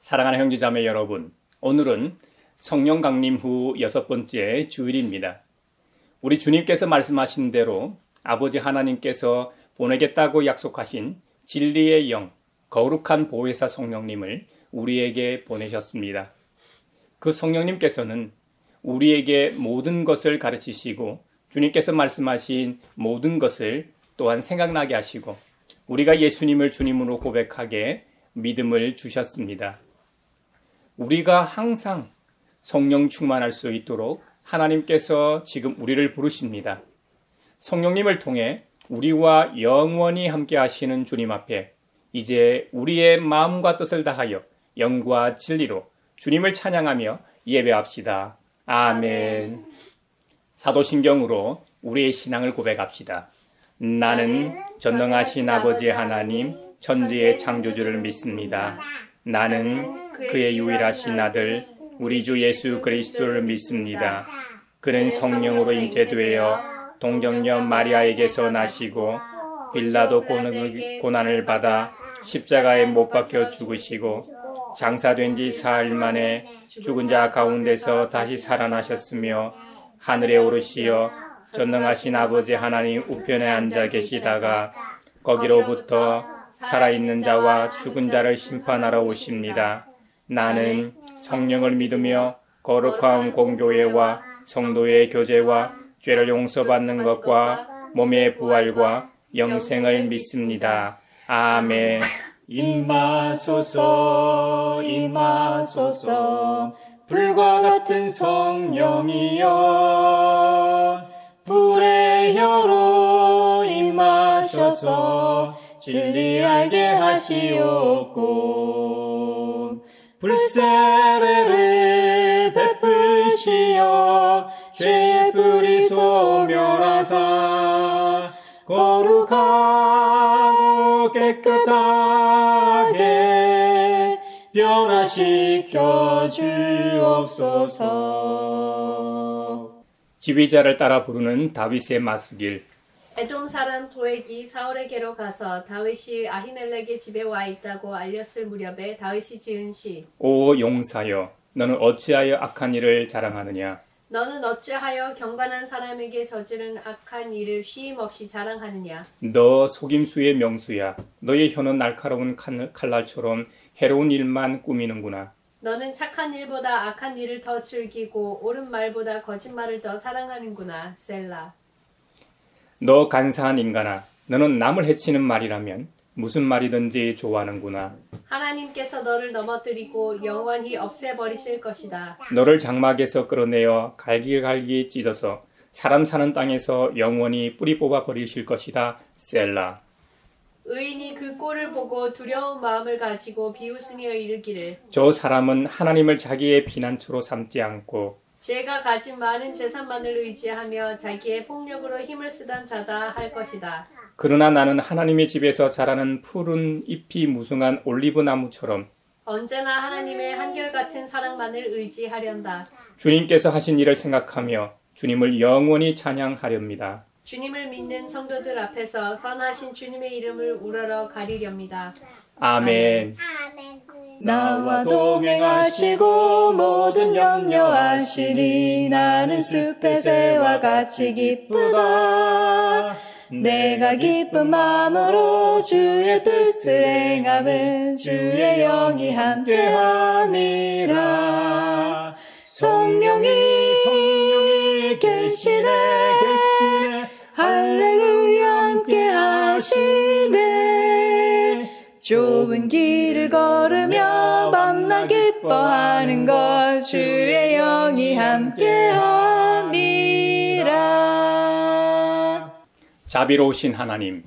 사랑하는 형제자매 여러분, 오늘은 성령 강림 후 6번째 주일입니다. 우리 주님께서 말씀하신 대로 아버지 하나님께서 보내겠다고 약속하신 진리의 영, 거룩한 보혜사 성령님을 우리에게 보내셨습니다. 그 성령님께서는 우리에게 모든 것을 가르치시고 주님께서 말씀하신 모든 것을 또한 생각나게 하시고 우리가 예수님을 주님으로 고백하게 믿음을 주셨습니다. 우리가 항상 성령 충만할 수 있도록 하나님께서 지금 우리를 부르십니다. 성령님을 통해 우리와 영원히 함께 하시는 주님 앞에 이제 우리의 마음과 뜻을 다하여 영과 진리로 주님을 찬양하며 예배합시다. 아멘. 사도신경으로 우리의 신앙을 고백합시다. 나는 전능하신 아버지 하나님, 천지의 창조주를 믿습니다. 나는 그의 유일하신 아들, 우리 주 예수 그리스도를 믿습니다. 그는 성령으로 잉태되어 동정녀 마리아에게서 나시고 빌라도 고난을 받아 십자가에 못 박혀 죽으시고 장사된 지 사흘 만에 죽은 자 가운데서 다시 살아나셨으며 하늘에 오르시어 전능하신 아버지 하나님 우편에 앉아 계시다가 거기로부터 살아있는 자와 죽은 자를 심판하러 오십니다. 나는 성령을 믿으며 거룩한 공교회와 성도의 교제와 죄를 용서받는 것과 몸의 부활과 영생을 믿습니다. 아멘. 임하소서 임하소서 불과 같은 성령이여 불의 혀로 임하셔서 진리 알게 하시옵고 불세례를 베푸시어 죄의 뿌리 소멸하사 거룩하고 깨끗하게 변화시켜 주옵소서. 지휘자를 따라 부르는 다윗의 맞수길. 에돔 사람 도액이 사울에게로 가서 다윗이 아히멜렉의 집에 와 있다고 알렸을 무렵에 다윗이 지은 시. 오 용사여, 너는 어찌하여 악한 일을 자랑하느냐? 너는 어찌하여 경건한 사람에게 저지른 악한 일을 쉼 없이 자랑하느냐? 너 속임수의 명수야. 너의 혀는 날카로운 칼날처럼 해로운 일만 꾸미는구나. 너는 착한 일보다 악한 일을 더 즐기고 옳은 말보다 거짓말을 더 사랑하는구나. 셀라. 너 간사한 인간아, 너는 남을 해치는 말이라면 무슨 말이든지 좋아하는구나. 하나님께서 너를 넘어뜨리고 영원히 없애버리실 것이다. 너를 장막에서 끌어내어 갈기갈기 찢어서 사람 사는 땅에서 영원히 뿌리 뽑아 버리실 것이다. 셀라. 의인이 그 꼴을 보고 두려운 마음을 가지고 비웃으며 이르기를 저 사람은 하나님을 자기의 피난처로 삼지 않고 죄가 가진 많은 재산만을 의지하며 자기의 폭력으로 힘을 쓰던 자다 할 것이다. 그러나 나는 하나님의 집에서 자라는 푸른 잎이 무성한 올리브 나무처럼 언제나 하나님의 한결같은 사랑만을 의지하련다. 주님께서 하신 일을 생각하며 주님을 영원히 찬양하렵니다. 주님을 믿는 성도들 앞에서 선하신 주님의 이름을 우러러 가리렵니다. 아멘. 나와 동행하시고 모든 염려하시니 나는 숲의 새와 같이 기쁘다. 내가 기쁜 마음으로 주의 뜻을 행함은 주의 영이 함께함이라. 성령이 계시네 할렐루야 함께하시네. 좁은 길을 걸으며 밤낮 기뻐하는 것 주의 영이 함께함이라. 자비로우신 하나님,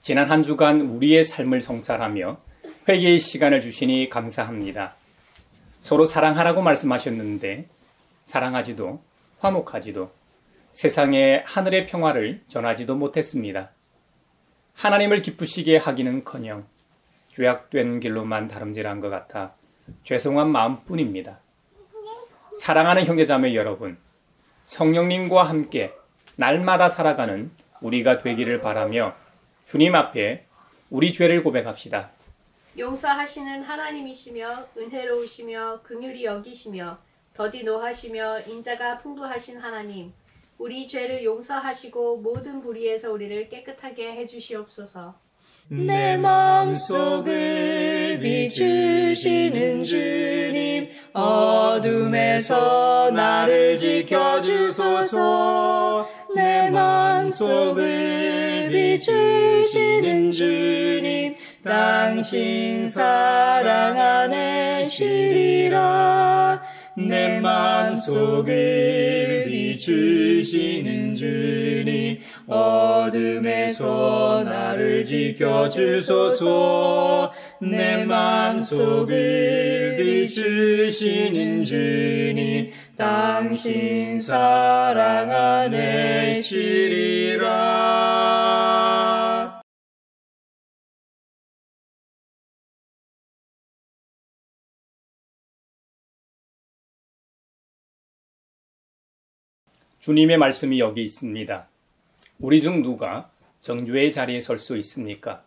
지난 한 주간 우리의 삶을 성찰하며 회개의 시간을 주시니 감사합니다. 서로 사랑하라고 말씀하셨는데 사랑하지도 화목하지도 세상에 하늘의 평화를 전하지도 못했습니다. 하나님을 기쁘시게 하기는커녕 죄악된 길로만 다름질한 것 같아 죄송한 마음뿐입니다. 사랑하는 형제자매 여러분, 성령님과 함께 날마다 살아가는 우리가 되기를 바라며 주님 앞에 우리 죄를 고백합시다. 용서하시는 하나님이시며 은혜로우시며 긍휼히 여기시며 더디 노하시며 인자가 풍부하신 하나님, 우리 죄를 용서하시고 모든 불의에서 우리를 깨끗하게 해주시옵소서. 내 마음속을 비추시는 주님, 어둠에서 나를 지켜주소서. 내 마음속을 비추시는 주님, 당신 사랑 안에 쉬리라. 내 마음속을 비추시는 주님, 어둠에서 나를 지켜주소서. 내 마음속을 비추시는 주님, 당신 사랑 안에 쉬리라. 주님의 말씀이 여기 있습니다. 우리 중 누가 정죄의 자리에 설 수 있습니까?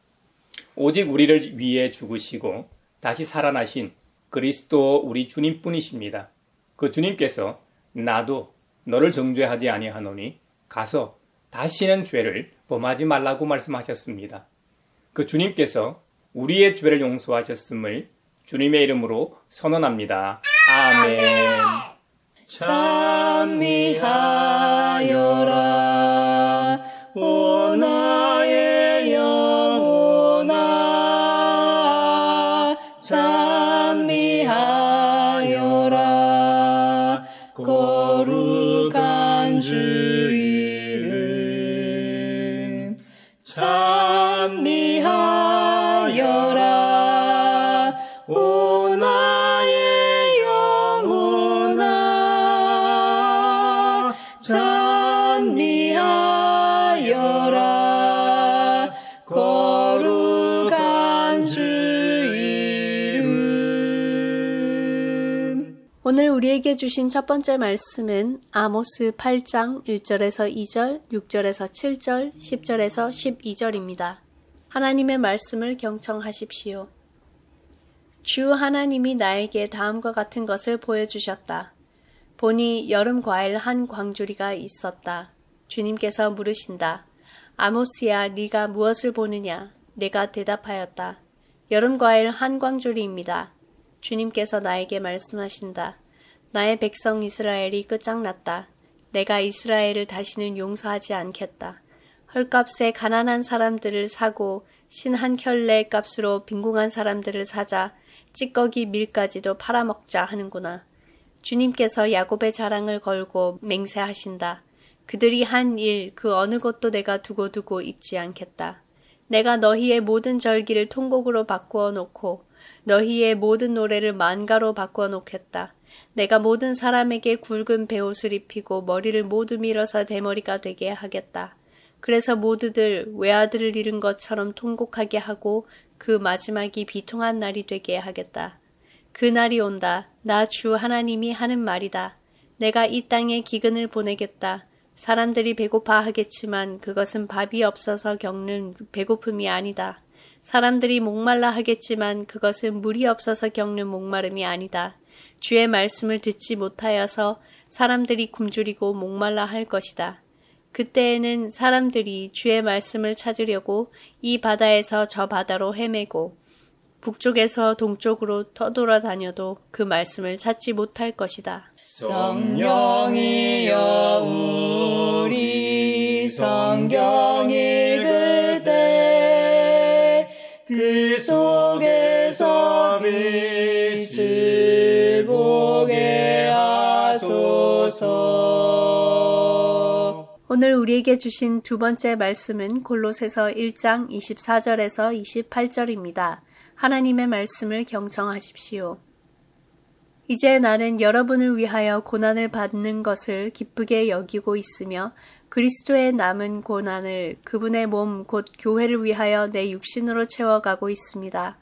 오직 우리를 위해 죽으시고 다시 살아나신 그리스도 우리 주님뿐이십니다. 그 주님께서 나도 너를 정죄하지 아니하노니 가서 다시는 죄를 범하지 말라고 말씀하셨습니다. 그 주님께서 우리의 죄를 용서하셨음을 주님의 이름으로 선언합니다. 아멘. 찬미하여라 오 나의 영혼아, 찬미하여라 거룩한 주 이름. 찬미하여라 오 나의 영혼아, 찬미하여라 거룩한 주 이름. 오늘 우리에게 주신 첫 번째 말씀은 아모스 8장 1절에서 2절, 6절에서 7절, 10절에서 12절입니다. 하나님의 말씀을 경청하십시오. 주 하나님이 나에게 다음과 같은 것을 보여주셨다. 보니 여름 과일 한 광주리가 있었다. 주님께서 물으신다. 아모스야, 네가 무엇을 보느냐? 내가 대답하였다. 여름 과일 한 광주리입니다. 주님께서 나에게 말씀하신다. 나의 백성 이스라엘이 끝장났다. 내가 이스라엘을 다시는 용서하지 않겠다. 헐값에 가난한 사람들을 사고 신 한 켤레 값으로 빈궁한 사람들을 사자 찌꺼기 밀까지도 팔아먹자 하는구나. 주님께서 야곱의 자랑을 걸고 맹세하신다. 그들이 한 일 그 어느 것도 내가 두고두고 잊지 않겠다. 내가 너희의 모든 절기를 통곡으로 바꾸어 놓고 너희의 모든 노래를 만가로 바꾸어 놓겠다. 내가 모든 사람에게 굵은 베옷을 입히고 머리를 모두 밀어서 대머리가 되게 하겠다. 그래서 모두들 외아들을 잃은 것처럼 통곡하게 하고 그 마지막이 비통한 날이 되게 하겠다. 그 날이 온다. 나 주 하나님이 하는 말이다. 내가 이 땅에 기근을 보내겠다. 사람들이 배고파 하겠지만 그것은 밥이 없어서 겪는 배고픔이 아니다. 사람들이 목말라 하겠지만 그것은 물이 없어서 겪는 목마름이 아니다. 주의 말씀을 듣지 못하여서 사람들이 굶주리고 목말라 할 것이다. 그때에는 사람들이 주의 말씀을 찾으려고 이 바다에서 저 바다로 헤매고 북쪽에서 동쪽으로 터돌아다녀도 그 말씀을 찾지 못할 것이다. 성령이여 우리 성경 읽을 때 그 속에서 빛을 보게 하소서. 오늘 우리에게 주신 두 번째 말씀은 골로새서 1장 24절에서 28절입니다. 하나님의 말씀을 경청하십시오. 이제 나는 여러분을 위하여 고난을 받는 것을 기쁘게 여기고 있으며 그리스도의 남은 고난을 그분의 몸 곧 교회를 위하여 내 육신으로 채워가고 있습니다.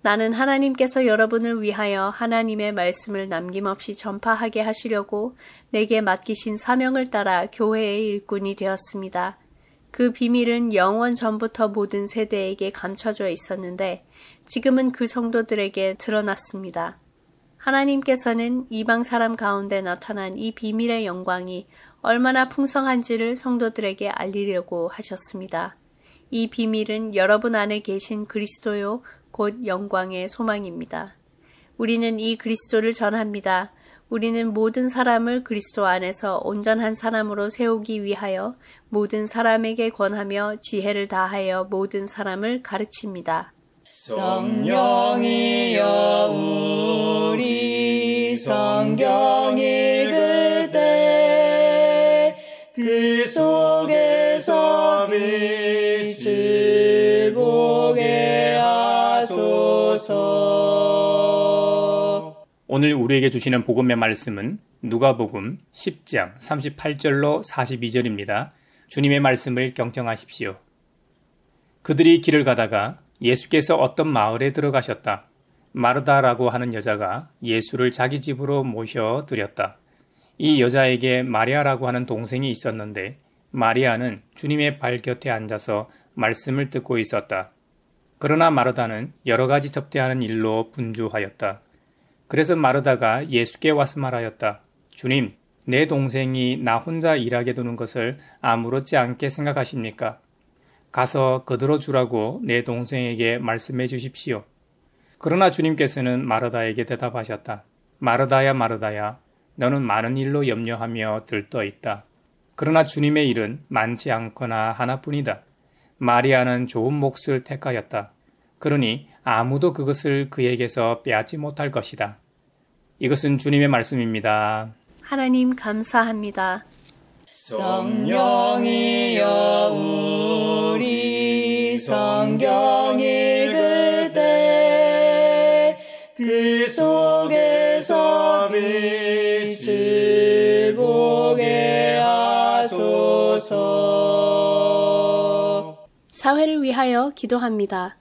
나는 하나님께서 여러분을 위하여 하나님의 말씀을 남김없이 전파하게 하시려고 내게 맡기신 사명을 따라 교회의 일꾼이 되었습니다. 그 비밀은 영원 전부터 모든 세대에게 감춰져 있었는데 지금은 그 성도들에게 드러났습니다. 하나님께서는 이방 사람 가운데 나타난 이 비밀의 영광이 얼마나 풍성한지를 성도들에게 알리려고 하셨습니다. 이 비밀은 여러분 안에 계신 그리스도요, 곧 영광의 소망입니다. 우리는 이 그리스도를 전합니다. 우리는 모든 사람을 그리스도 안에서 온전한 사람으로 세우기 위하여 모든 사람에게 권하며 지혜를 다하여 모든 사람을 가르칩니다. 성령이여 우리 성경 읽을 때 그 속에서 빛을 보게 하소서. 오늘 우리에게 주시는 복음의 말씀은 누가복음 10장 38절로 42절입니다. 주님의 말씀을 경청하십시오. 그들이 길을 가다가 예수께서 어떤 마을에 들어가셨다. 마르다라고 하는 여자가 예수를 자기 집으로 모셔 드렸다. 이 여자에게 마리아라고 하는 동생이 있었는데 마리아는 주님의 발 곁에 앉아서 말씀을 듣고 있었다. 그러나 마르다는 여러 가지 접대하는 일로 분주하였다. 그래서 마르다가 예수께 와서 말하였다. 주님, 내 동생이 나 혼자 일하게 두는 것을 아무렇지 않게 생각하십니까? 가서 거들어 주라고 내 동생에게 말씀해 주십시오. 그러나 주님께서는 마르다에게 대답하셨다. 마르다야 마르다야, 너는 많은 일로 염려하며 들떠 있다. 그러나 주님의 일은 많지 않거나 하나뿐이다. 마리아는 좋은 몫을 택하였다. 그러니 아무도 그것을 그에게서 빼앗지 못할 것이다. 이것은 주님의 말씀입니다. 하나님 감사합니다. 성령이여 우리 성경 읽을 때 그 속에서 빛을 보게 하소서. 사회를 위하여 기도합니다.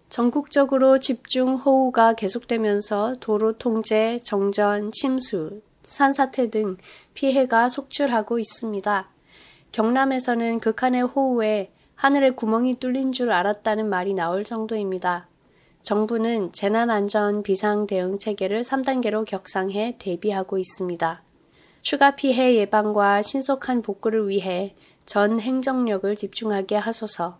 전국적으로 집중 호우가 계속되면서 도로 통제, 정전, 침수, 산사태 등 피해가 속출하고 있습니다. 경남에서는 극한의 호우에 하늘에 구멍이 뚫린 줄 알았다는 말이 나올 정도입니다. 정부는 재난안전 비상대응체계를 3단계로 격상해 대비하고 있습니다. 추가 피해 예방과 신속한 복구를 위해 전 행정력을 집중하게 하소서.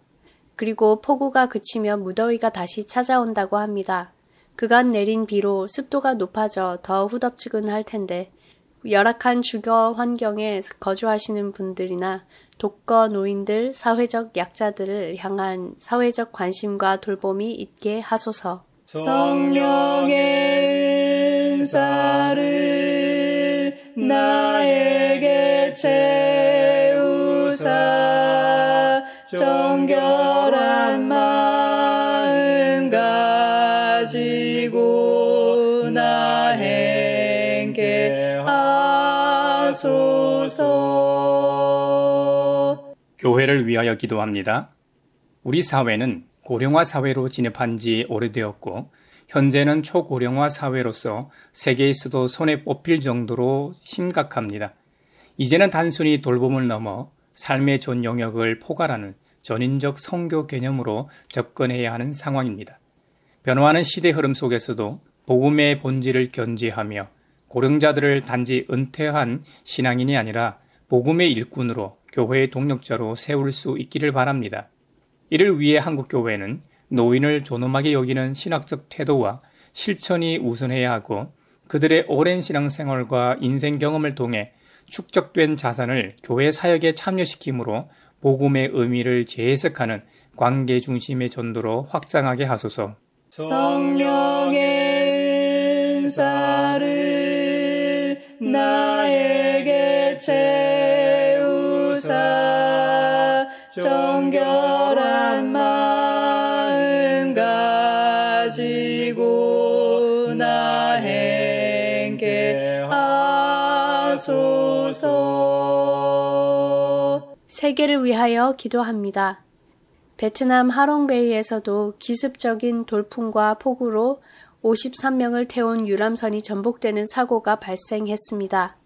그리고 폭우가 그치면 무더위가 다시 찾아온다고 합니다. 그간 내린 비로 습도가 높아져 더 후덥지근할 텐데 열악한 주거 환경에 거주하시는 분들이나 독거 노인들, 사회적 약자들을 향한 사회적 관심과 돌봄이 있게 하소서. 성령의 은사를 나에게 채우사 정결한 마음 가지고 나 행케 하소서. 교회를 위하여 기도합니다. 우리 사회는 고령화 사회로 진입한 지 오래되었고 현재는 초고령화 사회로서 세계에서도 손에 뽑힐 정도로 심각합니다. 이제는 단순히 돌봄을 넘어 삶의 전 영역을 포괄하는 전인적 선교 개념으로 접근해야 하는 상황입니다. 변화하는 시대 흐름 속에서도 복음의 본질을 견지하며 고령자들을 단지 은퇴한 신앙인이 아니라 복음의 일꾼으로 교회의 동력자로 세울 수 있기를 바랍니다. 이를 위해 한국교회는 노인을 존엄하게 여기는 신학적 태도와 실천이 우선해야 하고 그들의 오랜 신앙생활과 인생 경험을 통해 축적된 자산을 교회 사역에 참여시키므로 복음의 의미를 재해석하는 관계 중심의 전도로 확장하게 하소서. 성령의 은사를 나에게 채우사 정결한 마음 가지고 나 행케 하소서. 세계를 위하여 기도합니다. 베트남 하롱베이에서도 기습적인 돌풍과 폭우로 53명을 태운 유람선이 전복되는 사고가 발생했습니다.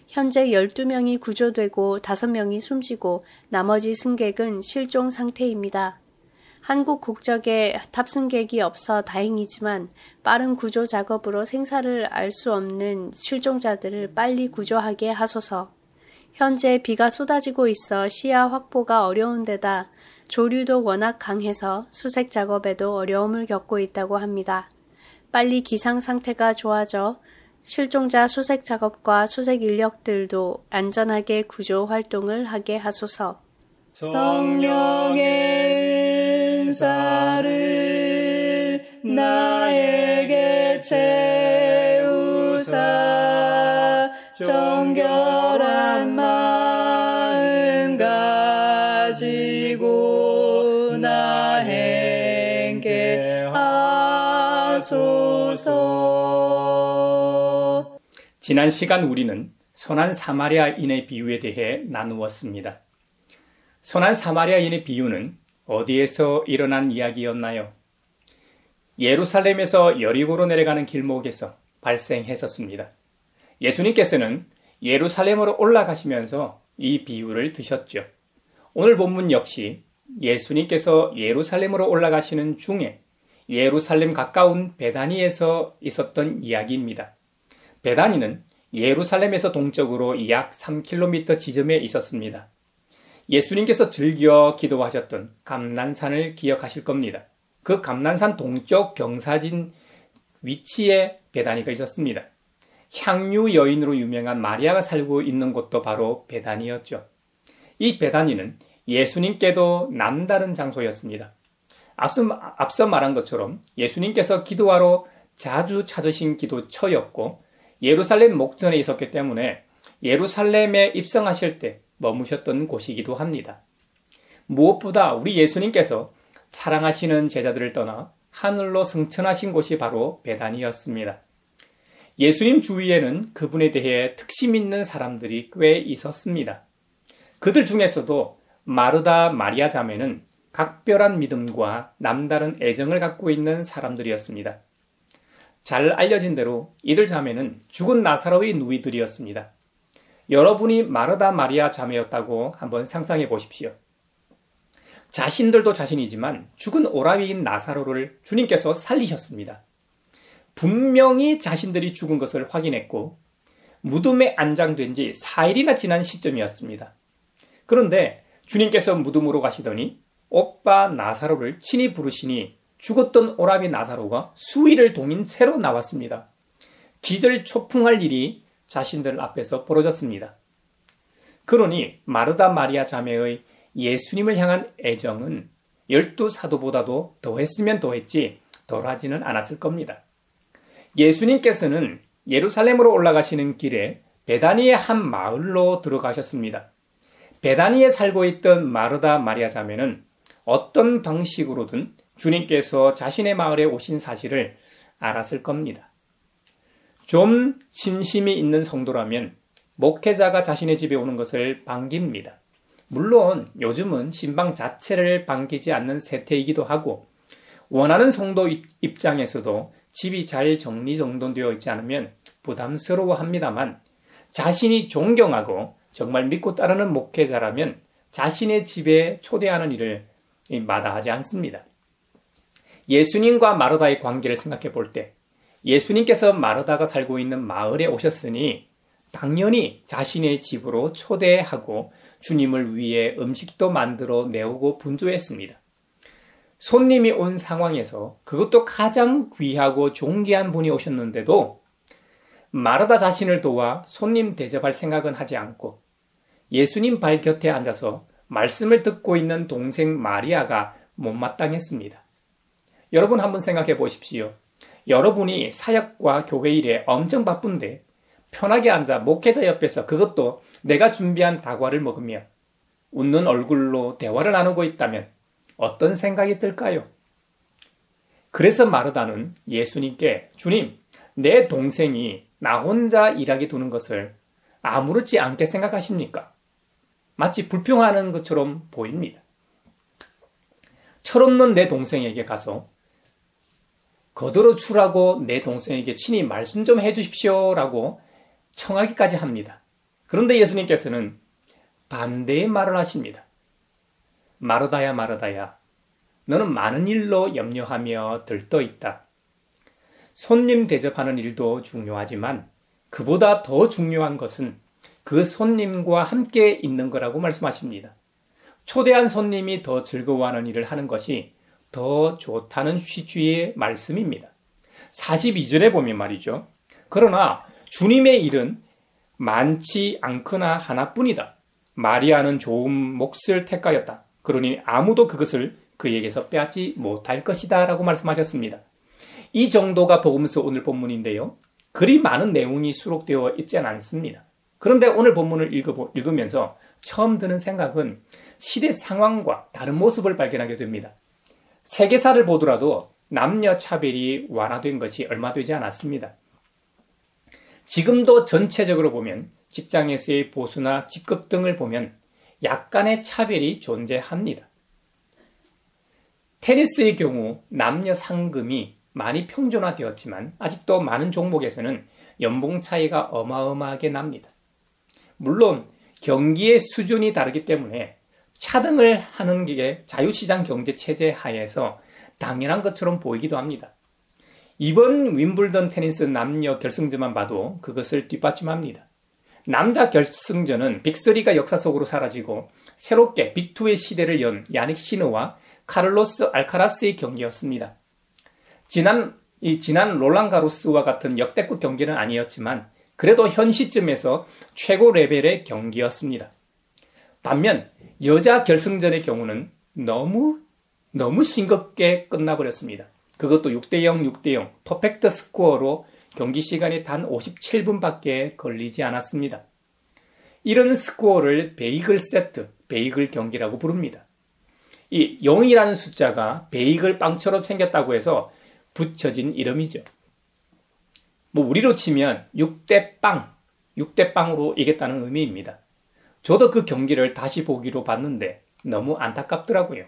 현재 12명이 구조되고 5명이 숨지고 나머지 승객은 실종 상태입니다. 한국 국적의 탑승객이 없어 다행이지만 빠른 구조 작업으로 생사를 알 수 없는 실종자들을 빨리 구조하게 하소서. 현재 비가 쏟아지고 있어 시야 확보가 어려운 데다 조류도 워낙 강해서 수색 작업에도 어려움을 겪고 있다고 합니다. 빨리 기상 상태가 좋아져 실종자 수색 작업과 수색 인력들도 안전하게 구조 활동을 하게 하소서. 성령의 은사를 나에게 채우사 정결한 마음 가지고 나 행케 하소서. 지난 시간 우리는 선한 사마리아인의 비유에 대해 나누었습니다. 선한 사마리아인의 비유는 어디에서 일어난 이야기였나요? 예루살렘에서 여리고로 내려가는 길목에서 발생했었습니다. 예수님께서는 예루살렘으로 올라가시면서 이 비유를 드셨죠. 오늘 본문 역시 예수님께서 예루살렘으로 올라가시는 중에 예루살렘 가까운 베다니에서 있었던 이야기입니다. 베다니는 예루살렘에서 동쪽으로 약 3km 지점에 있었습니다. 예수님께서 즐겨 기도하셨던 감난산을 기억하실 겁니다. 그 감난산 동쪽 경사진 위치에 베다니가 있었습니다. 향유 여인으로 유명한 마리아가 살고 있는 곳도 바로 베다니였죠. 이 베다니는 예수님께도 남다른 장소였습니다. 앞서 말한 것처럼 예수님께서 기도하러 자주 찾으신 기도처였고 예루살렘 목전에 있었기 때문에 예루살렘에 입성하실 때 머무셨던 곳이기도 합니다. 무엇보다 우리 예수님께서 사랑하시는 제자들을 떠나 하늘로 승천하신 곳이 바로 베다니였습니다. 예수님 주위에는 그분에 대해 특심 있는 사람들이 꽤 있었습니다. 그들 중에서도 마르다 마리아 자매는 각별한 믿음과 남다른 애정을 갖고 있는 사람들이었습니다. 잘 알려진 대로 이들 자매는 죽은 나사로의 누이들이었습니다. 여러분이 마르다 마리아 자매였다고 한번 상상해 보십시오. 자신들도 자신이지만 죽은 오라비인 나사로를 주님께서 살리셨습니다. 분명히 자신들이 죽은 것을 확인했고 무덤에 안장된 지 4일이나 지난 시점이었습니다. 그런데 주님께서 무덤으로 가시더니 오빠 나사로를 친히 부르시니 죽었던 오라비 나사로가 수일을 동인 새로 나왔습니다. 기절초풍할 일이 자신들 앞에서 벌어졌습니다. 그러니 마르다 마리아 자매의 예수님을 향한 애정은 12사도보다도 더했으면 더했지 덜하지는 않았을 겁니다. 예수님께서는 예루살렘으로 올라가시는 길에 베다니의 한 마을로 들어가셨습니다. 베다니에 살고 있던 마르다 마리아 자매는 어떤 방식으로든 주님께서 자신의 마을에 오신 사실을 알았을 겁니다. 좀 신심이 있는 성도라면 목회자가 자신의 집에 오는 것을 반깁니다. 물론 요즘은 신방 자체를 반기지 않는 세태이기도 하고 원하는 성도 입장에서도 집이 잘 정리정돈되어 있지 않으면 부담스러워합니다만 자신이 존경하고 정말 믿고 따르는 목회자라면 자신의 집에 초대하는 일을 마다하지 않습니다. 예수님과 마르다의 관계를 생각해 볼 때 예수님께서 마르다가 살고 있는 마을에 오셨으니 당연히 자신의 집으로 초대하고 주님을 위해 음식도 만들어 내오고 분주했습니다. 손님이 온 상황에서 그것도 가장 귀하고 존귀한 분이 오셨는데도 마르다 자신을 도와 손님 대접할 생각은 하지 않고 예수님 발 곁에 앉아서 말씀을 듣고 있는 동생 마리아가 못마땅했습니다. 여러분 한번 생각해 보십시오. 여러분이 사역과 교회 일에 엄청 바쁜데 편하게 앉아 목회자 옆에서 그것도 내가 준비한 다과를 먹으며 웃는 얼굴로 대화를 나누고 있다면 어떤 생각이 들까요? 그래서 마르다는 예수님께 주님, 내 동생이 나 혼자 일하게 두는 것을 아무렇지 않게 생각하십니까? 마치 불평하는 것처럼 보입니다. 철없는 내 동생에게 가서 거들어 주라고 내 동생에게 친히 말씀 좀 해주십시오 라고 청하기까지 합니다. 그런데 예수님께서는 반대의 말을 하십니다. 마르다야 마르다야, 너는 많은 일로 염려하며 들떠 있다. 손님 대접하는 일도 중요하지만 그보다 더 중요한 것은 그 손님과 함께 있는 거라고 말씀하십니다. 초대한 손님이 더 즐거워하는 일을 하는 것이 더 좋다는 취지의 말씀입니다. 42절에 보면 말이죠. 그러나 주님의 일은 많지 않거나 하나뿐이다. 마리아는 좋은 몫을 택하였다. 그러니 아무도 그것을 그에게서 빼앗지 못할 것이다 라고 말씀하셨습니다. 이 정도가 복음서 오늘 본문인데요. 그리 많은 내용이 수록되어 있지 않습니다. 그런데 오늘 본문을 읽으면서 처음 드는 생각은 시대 상황과 다른 모습을 발견하게 됩니다. 세계사를 보더라도 남녀 차별이 완화된 것이 얼마 되지 않았습니다. 지금도 전체적으로 보면 직장에서의 보수나 직급 등을 보면 약간의 차별이 존재합니다. 테니스의 경우 남녀 상금이 많이 평준화되었지만 아직도 많은 종목에서는 연봉 차이가 어마어마하게 납니다. 물론 경기의 수준이 다르기 때문에 차등을 하는 게 자유시장 경제 체제 하에서 당연한 것처럼 보이기도 합니다. 이번 윈블던 테니스 남녀 결승전만 봐도 그것을 뒷받침합니다. 남자 결승전은 빅3가 역사 속으로 사라지고 새롭게 빅2의 시대를 연 야닉 시너와 카를로스 알카라스의 경기였습니다. 지난 롤랑 가로스와 같은 역대급 경기는 아니었지만 그래도 현 시점에서 최고 레벨의 경기였습니다. 반면 여자 결승전의 경우는 너무 싱겁게 끝나버렸습니다. 그것도 6대0, 6대0 퍼펙트 스코어로 경기 시간이 단 57분밖에 걸리지 않았습니다. 이런 스코어를 베이글 세트, 베이글 경기라고 부릅니다. 이 0이라는 숫자가 베이글 빵처럼 생겼다고 해서 붙여진 이름이죠. 우리로 치면 6대 빵, 6대 빵으로 이겼다는 의미입니다. 저도 그 경기를 다시 보기로 봤는데 너무 안타깝더라고요.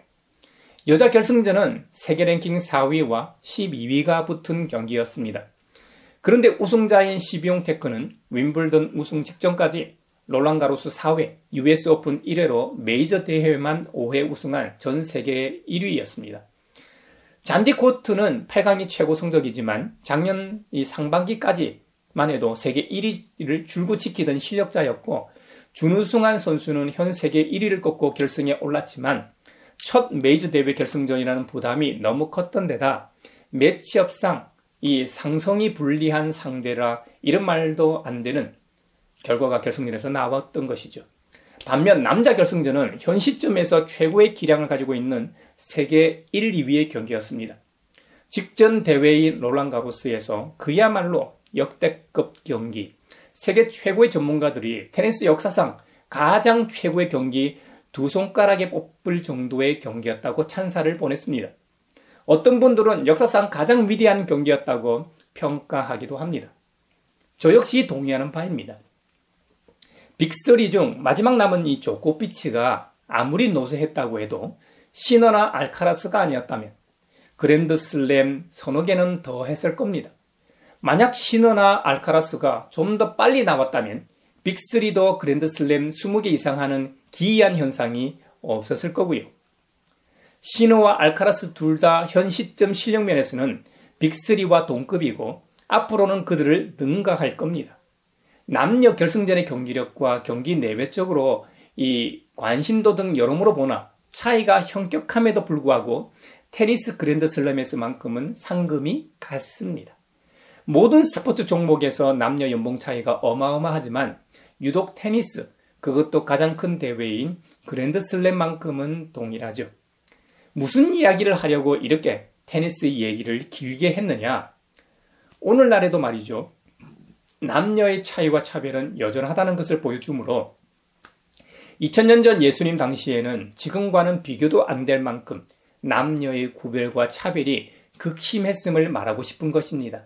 여자 결승전은 세계 랭킹 4위와 12위가 붙은 경기였습니다. 그런데 우승자인 시비용 테크는 윈블던 우승 직전까지 롤랑가로스 4회, US 오픈 1회로 메이저 대회만 5회 우승한 전 세계 1위였습니다. 잔디 코트는 8강이 최고 성적이지만 작년 이 상반기까지만 해도 세계 1위를 줄곧 지키던 실력자였고 준우승한 선수는 현 세계 1위를 꺾고 결승에 올랐지만 첫 메이저 대회 결승전이라는 부담이 너무 컸던 데다 매치업상 이 상성이 불리한 상대라 이런 말도 안 되는 결과가 결승전에서 나왔던 것이죠. 반면 남자 결승전은 현 시점에서 최고의 기량을 가지고 있는 세계 1, 2위의 경기였습니다. 직전 대회인 롤랑가로스에서 그야말로 역대급 경기, 세계 최고의 전문가들이 테니스 역사상 가장 최고의 경기 두 손가락에 뽑을 정도의 경기였다고 찬사를 보냈습니다. 어떤 분들은 역사상 가장 위대한 경기였다고 평가하기도 합니다. 저 역시 동의하는 바입니다. 빅3 중 마지막 남은 이 조코비치가 아무리 노쇠했다고 해도 시너나 알카라스가 아니었다면 그랜드슬램 서너 개는 더 했을 겁니다. 만약 시너나 알카라스가 좀 더 빨리 나왔다면 빅3도 그랜드슬램 20개 이상 하는 기이한 현상이 없었을 거고요. 시너와 알카라스 둘 다 현 시점 실력 면에서는 빅3와 동급이고 앞으로는 그들을 능가할 겁니다. 남녀 결승전의 경기력과 경기 내외적으로 이 관심도 등 여러모로 보나 차이가 현격함에도 불구하고 테니스 그랜드슬램에서만큼은 상금이 같습니다. 모든 스포츠 종목에서 남녀 연봉 차이가 어마어마하지만 유독 테니스, 그것도 가장 큰 대회인 그랜드슬램만큼은 동일하죠. 무슨 이야기를 하려고 이렇게 테니스 얘기를 길게 했느냐? 오늘날에도 말이죠. 남녀의 차이와 차별은 여전하다는 것을 보여주므로 2000년 전 예수님 당시에는 지금과는 비교도 안 될 만큼 남녀의 구별과 차별이 극심했음을 말하고 싶은 것입니다.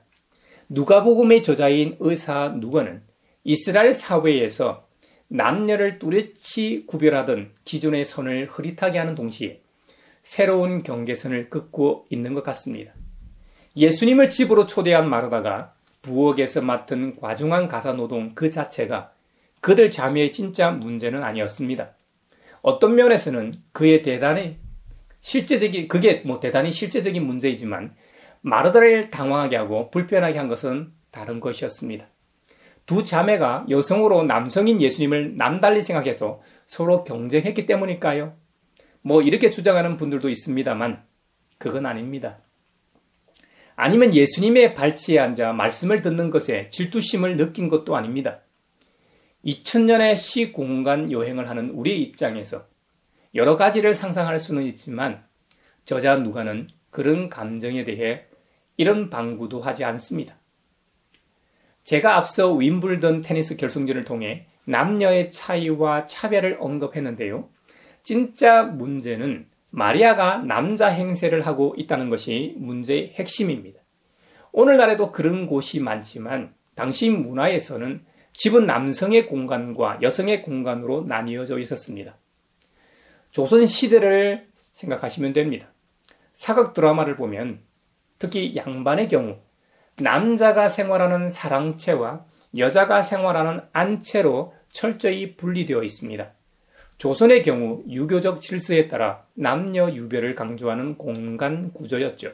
누가복음의 저자인 의사 누가는 이스라엘 사회에서 남녀를 뚜렷이 구별하던 기존의 선을 흐릿하게 하는 동시에 새로운 경계선을 긋고 있는 것 같습니다. 예수님을 집으로 초대한 마르다가 부엌에서 맡은 과중한 가사노동 그 자체가 그들 자매의 진짜 문제는 아니었습니다. 어떤 면에서는 그게 대단히 실제적인 문제이지만 마르다를 당황하게 하고 불편하게 한 것은 다른 것이었습니다. 두 자매가 여성으로 남성인 예수님을 남달리 생각해서 서로 경쟁했기 때문일까요? 이렇게 주장하는 분들도 있습니다만 그건 아닙니다. 아니면 예수님의 발치에 앉아 말씀을 듣는 것에 질투심을 느낀 것도 아닙니다. 2000년의 시공간 여행을 하는 우리 입장에서 여러 가지를 상상할 수는 있지만 저자 누가는 그런 감정에 대해 이런 방구도 하지 않습니다. 제가 앞서 윈블던 테니스 결승전을 통해 남녀의 차이와 차별을 언급했는데요. 진짜 문제는 마리아가 남자 행세를 하고 있다는 것이 문제의 핵심입니다. 오늘날에도 그런 곳이 많지만 당시 문화에서는 집은 남성의 공간과 여성의 공간으로 나뉘어져 있었습니다. 조선 시대를 생각하시면 됩니다. 사극 드라마를 보면 특히 양반의 경우 남자가 생활하는 사랑채와 여자가 생활하는 안채로 철저히 분리되어 있습니다. 조선의 경우 유교적 질서에 따라 남녀 유별을 강조하는 공간 구조였죠.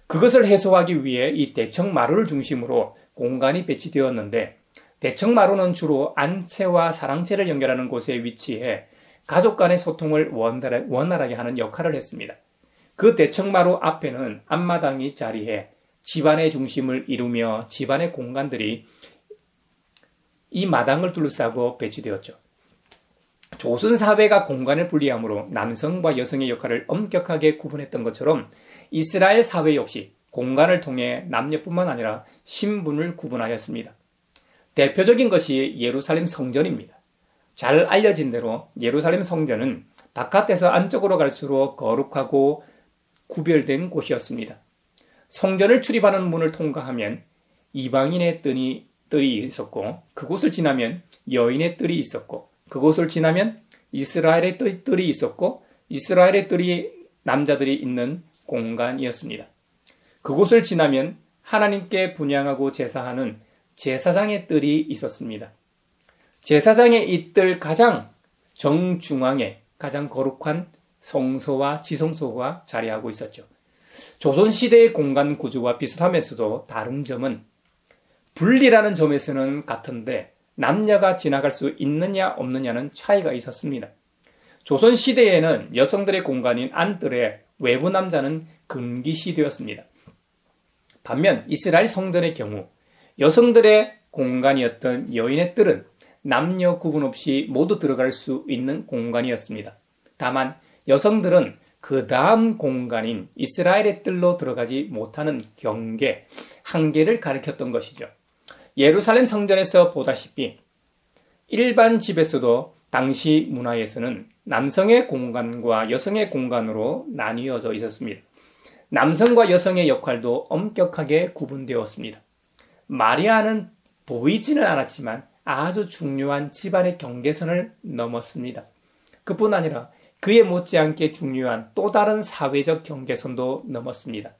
그것을 해소하기 위해 이 대청마루를 중심으로 공간이 배치되었는데 대청마루는 주로 안채와 사랑채를 연결하는 곳에 위치해 가족 간의 소통을 원활하게 하는 역할을 했습니다. 그 대청마루 앞에는 앞마당이 자리해 집안의 중심을 이루며 집안의 공간들이 이 마당을 둘러싸고 배치되었죠. 조선 사회가 공간을 분리함으로 남성과 여성의 역할을 엄격하게 구분했던 것처럼 이스라엘 사회 역시 공간을 통해 남녀뿐만 아니라 신분을 구분하였습니다. 대표적인 것이 예루살렘 성전입니다. 잘 알려진 대로 예루살렘 성전은 바깥에서 안쪽으로 갈수록 거룩하고 구별된 곳이었습니다. 성전을 출입하는 문을 통과하면 이방인의 뜰이 있었고 그곳을 지나면 여인의 뜰이 있었고 그곳을 지나면 이스라엘의 뜰이 있었고 이스라엘의 뜰이 남자들이 있는 공간이었습니다. 그곳을 지나면 하나님께 분향하고 제사하는 제사장의 뜰이 있었습니다. 제사장의 이 뜰 가장 정중앙에 가장 거룩한 성소와 지성소가 자리하고 있었죠. 조선시대의 공간 구조와 비슷하면서도 다른 점은 분리라는 점에서는 같은데 남녀가 지나갈 수 있느냐 없느냐는 차이가 있었습니다. 조선시대에는 여성들의 공간인 안뜰에 외부 남자는 금기시되었습니다. 반면 이스라엘 성전의 경우 여성들의 공간이었던 여인의 뜰은 남녀 구분 없이 모두 들어갈 수 있는 공간이었습니다. 다만 여성들은 그 다음 공간인 이스라엘의 뜰로 들어가지 못하는 경계, 한계를 가리켰던 것이죠. 예루살렘 성전에서 보다시피 일반 집에서도 당시 문화에서는 남성의 공간과 여성의 공간으로 나뉘어져 있었습니다. 남성과 여성의 역할도 엄격하게 구분되었습니다. 마리아는 보이지는 않았지만 아주 중요한 집안의 경계선을 넘었습니다. 그뿐 아니라 그에 못지않게 중요한 또 다른 사회적 경계선도 넘었습니다.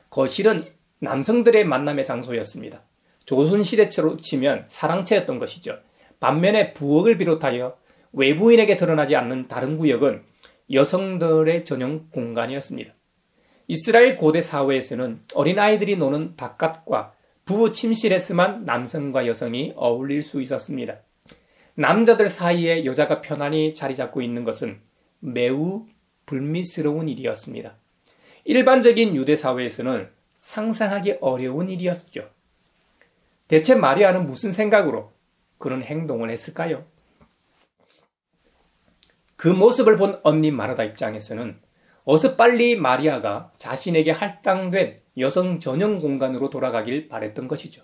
거실은 남성들의 만남의 장소였습니다. 조선시대처로 치면 사랑채였던 것이죠. 반면에 부엌을 비롯하여 외부인에게 드러나지 않는 다른 구역은 여성들의 전용 공간이었습니다. 이스라엘 고대 사회에서는 어린아이들이 노는 바깥과 부부 침실에서만 남성과 여성이 어울릴 수 있었습니다. 남자들 사이에 여자가 편안히 자리 잡고 있는 것은 매우 불미스러운 일이었습니다. 일반적인 유대 사회에서는 상상하기 어려운 일이었죠. 대체 마리아는 무슨 생각으로 그런 행동을 했을까요? 그 모습을 본 언니 마르다 입장에서는 어서 빨리 마리아가 자신에게 할당된 여성 전용 공간으로 돌아가길 바랬던 것이죠.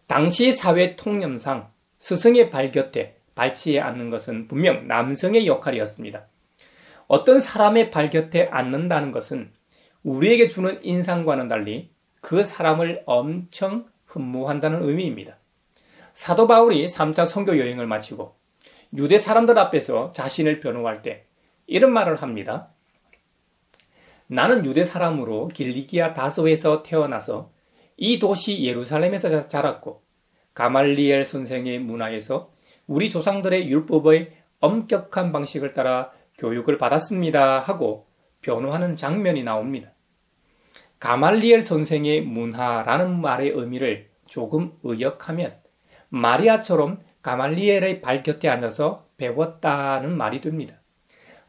당시 사회 통념상 스승의 발 곁에 발치에 앉는 것은 분명 남성의 역할이었습니다. 어떤 사람의 발 곁에 앉는다는 것은 우리에게 주는 인상과는 달리 그 사람을 엄청 흠모한다는 의미입니다. 사도 바울이 3차 선교 여행을 마치고 유대 사람들 앞에서 자신을 변호할 때 이런 말을 합니다. 나는 유대 사람으로 길리기아 다소에서 태어나서 이 도시 예루살렘에서 자랐고 가말리엘 선생의 문화에서 우리 조상들의 율법의 엄격한 방식을 따라 교육을 받았습니다 하고 변호하는 장면이 나옵니다. 가말리엘 선생의 문화라는 말의 의미를 조금 의역하면 마리아처럼 가말리엘의 발 곁에 앉아서 배웠다는 말이 됩니다.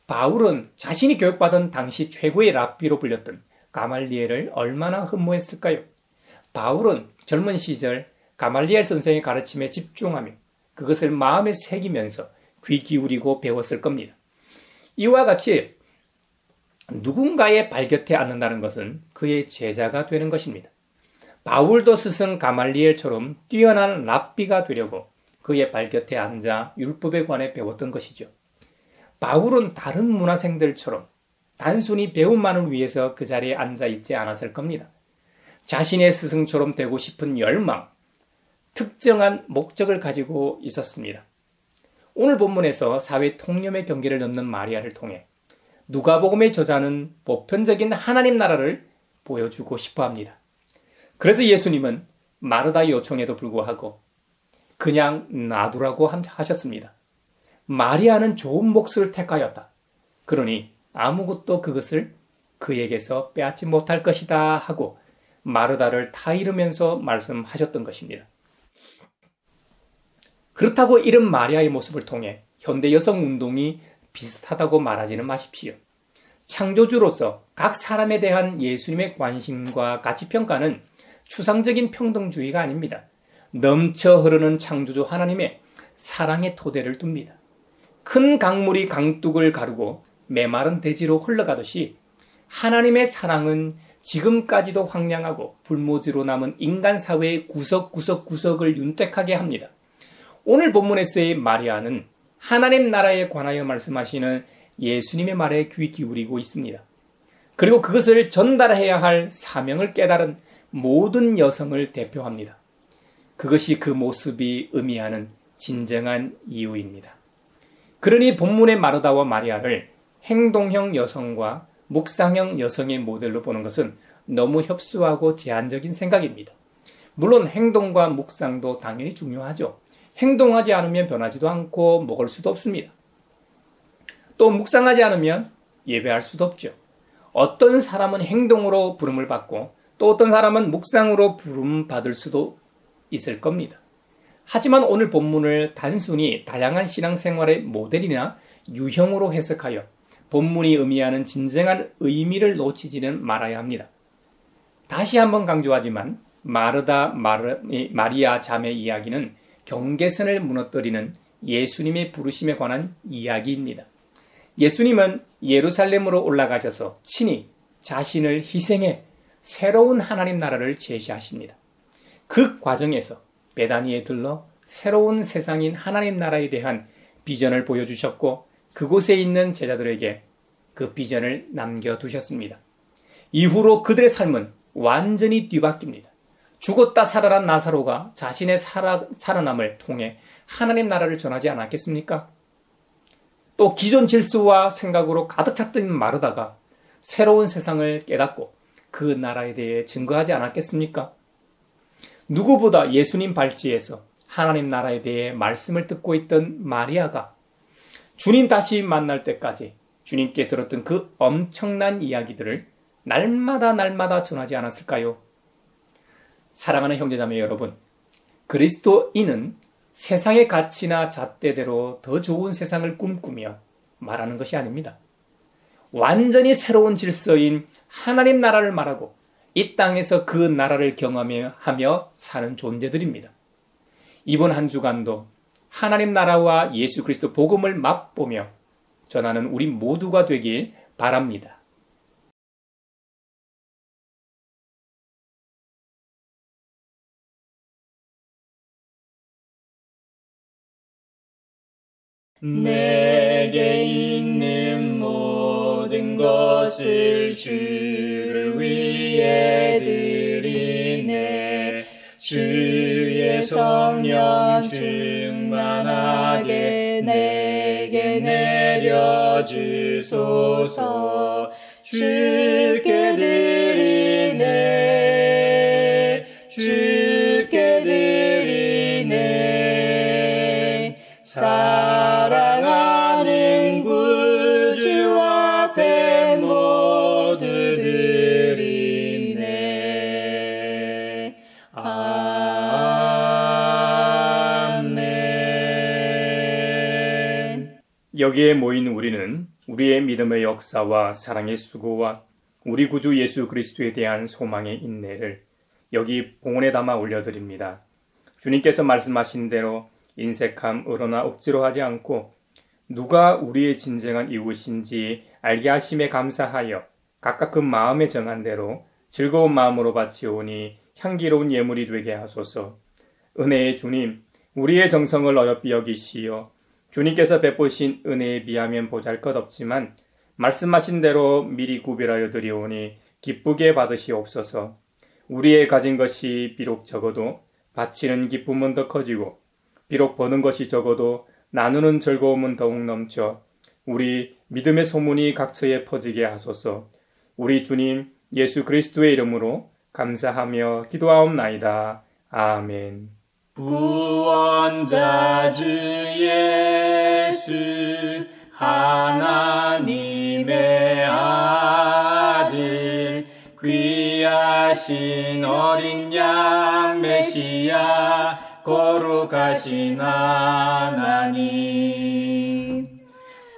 바울은 자신이 교육받은 당시 최고의 랍비로 불렸던 가말리엘을 얼마나 흠모했을까요? 바울은 젊은 시절 가말리엘 선생의 가르침에 집중하며 그것을 마음에 새기면서 귀 기울이고 배웠을 겁니다. 이와 같이 누군가의 발곁에 앉는다는 것은 그의 제자가 되는 것입니다. 바울도 스승 가말리엘처럼 뛰어난 랍비가 되려고 그의 발곁에 앉아 율법에 관해 배웠던 것이죠. 바울은 다른 문화생들처럼 단순히 배움만을 위해서 그 자리에 앉아 있지 않았을 겁니다. 자신의 스승처럼 되고 싶은 열망, 특정한 목적을 가지고 있었습니다. 오늘 본문에서 사회 통념의 경계를 넘는 마리아를 통해 누가복음의 저자는 보편적인 하나님 나라를 보여주고 싶어 합니다. 그래서 예수님은 마르다의 요청에도 불구하고 그냥 놔두라고 하셨습니다. 마리아는 좋은 몫을 택하였다. 그러니 아무것도 그것을 그에게서 빼앗지 못할 것이다 하고 마르다를 타이르면서 말씀하셨던 것입니다. 그렇다고 이런 마리아의 모습을 통해 현대 여성 운동이 비슷하다고 말하지는 마십시오. 창조주로서 각 사람에 대한 예수님의 관심과 가치평가는 추상적인 평등주의가 아닙니다. 넘쳐 흐르는 창조주 하나님의 사랑의 토대를 둡니다. 큰 강물이 강둑을 가르고 메마른 대지로 흘러가듯이 하나님의 사랑은 지금까지도 황량하고 불모지로 남은 인간 사회의 구석구석구석을 윤택하게 합니다. 오늘 본문에서의 마리아는 하나님 나라에 관하여 말씀하시는 예수님의 말에 귀 기울이고 있습니다. 그리고 그것을 전달해야 할 사명을 깨달은 모든 여성을 대표합니다. 그것이 그 모습이 의미하는 진정한 이유입니다. 그러니 본문의 마르다와 마리아를 행동형 여성과 묵상형 여성의 모델로 보는 것은 너무 협소하고 제한적인 생각입니다. 물론 행동과 묵상도 당연히 중요하죠. 행동하지 않으면 변하지도 않고 먹을 수도 없습니다. 또 묵상하지 않으면 예배할 수도 없죠. 어떤 사람은 행동으로 부름을 받고 또 어떤 사람은 묵상으로 부름 받을 수도 있을 겁니다. 하지만 오늘 본문을 단순히 다양한 신앙생활의 모델이나 유형으로 해석하여 본문이 의미하는 진정한 의미를 놓치지는 말아야 합니다. 다시 한번 강조하지만 마리아 자매 이야기는 경계선을 무너뜨리는 예수님의 부르심에 관한 이야기입니다. 예수님은 예루살렘으로 올라가셔서 친히 자신을 희생해 새로운 하나님 나라를 제시하십니다. 그 과정에서 베다니에 들러 새로운 세상인 하나님 나라에 대한 비전을 보여주셨고 그곳에 있는 제자들에게 그 비전을 남겨두셨습니다. 이후로 그들의 삶은 완전히 뒤바뀝니다. 죽었다 살아난 나사로가 자신의 살아남을 통해 하나님 나라를 전하지 않았겠습니까? 또 기존 질서와 생각으로 가득 찼던 마르다가 새로운 세상을 깨닫고 그 나라에 대해 증거하지 않았겠습니까? 누구보다 예수님 발치에서 하나님 나라에 대해 말씀을 듣고 있던 마리아가 주님 다시 만날 때까지 주님께 들었던 그 엄청난 이야기들을 날마다 전하지 않았을까요? 사랑하는 형제자매 여러분, 그리스도인은 세상의 가치나 잣대대로 더 좋은 세상을 꿈꾸며 말하는 것이 아닙니다. 완전히 새로운 질서인 하나님 나라를 말하고 이 땅에서 그 나라를 경험하며 사는 존재들입니다. 이번 한 주간도 하나님 나라와 예수 그리스도 복음을 맛보며 전하는 우리 모두가 되길 바랍니다. 내게 있는 모든 것을 주를 위해 드리네. 주의 성령 충만하게 내게 내려주소서. 주께 드리네. 주께 드리네. 여기에 모인 우리는 우리의 믿음의 역사와 사랑의 수고와 우리 구주 예수 그리스도에 대한 소망의 인내를 여기 봉헌에 담아 올려드립니다. 주님께서 말씀하신 대로 인색함, 의로나 억지로 하지 않고 누가 우리의 진정한 이웃인지 알게 하심에 감사하여 각각 그 마음에 정한 대로 즐거운 마음으로 바치오니 향기로운 예물이 되게 하소서. 은혜의 주님, 우리의 정성을 어렵게 여기시어 주님께서 베푸신 은혜에 비하면 보잘것없지만 말씀하신 대로 미리 구별하여 드리오니 기쁘게 받으시옵소서. 우리의 가진 것이 비록 적어도 바치는 기쁨은 더 커지고 비록 버는 것이 적어도 나누는 즐거움은 더욱 넘쳐 우리 믿음의 소문이 각처에 퍼지게 하소서. 우리 주님 예수 그리스도의 이름으로 감사하며 기도하옵나이다. 아멘. 구원자 주 예수 하나님의 아들 귀하신 어린 양 메시아 거룩하신 하나님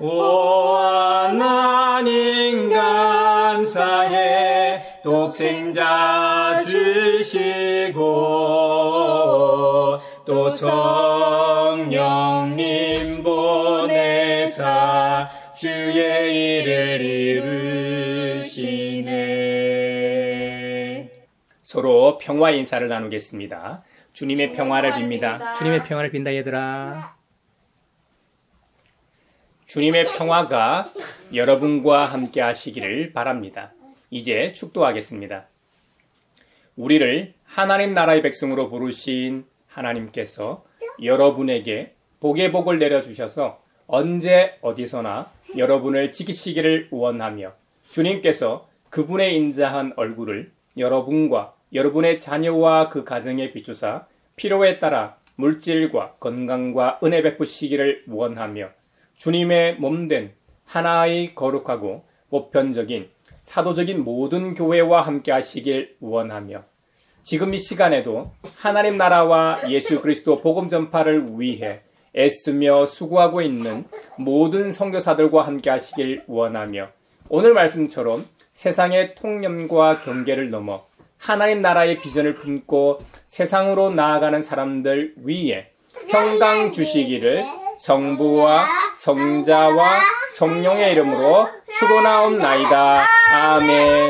오 하나님 감사해 독생자 주시고 또 성령님 보내사 주의 일을 이루시네. 서로 평화 인사를 나누겠습니다. 주님의 평화를 빕니다. 주님의 평화를 빈다 얘들아. 주님의 평화가 여러분과 함께 하시기를 바랍니다. 이제 축도하겠습니다. 우리를 하나님 나라의 백성으로 부르신 하나님께서 여러분에게 복의 복을 내려주셔서 언제 어디서나 여러분을 지키시기를 원하며 주님께서 그분의 인자한 얼굴을 여러분과 여러분의 자녀와 그 가정에 비추사 필요에 따라 물질과 건강과 은혜 베푸시기를 원하며 주님의 몸된 하나의 거룩하고 보편적인 사도적인 모든 교회와 함께 하시길 원하며 지금 이 시간에도 하나님 나라와 예수 그리스도 복음 전파를 위해 애쓰며 수고하고 있는 모든 선교사들과 함께 하시길 원하며 오늘 말씀처럼 세상의 통념과 경계를 넘어 하나님 나라의 비전을 품고 세상으로 나아가는 사람들 위에 평강 주시기를 성부와 성자와 성령의 이름으로 축원하옵나이다. 아멘.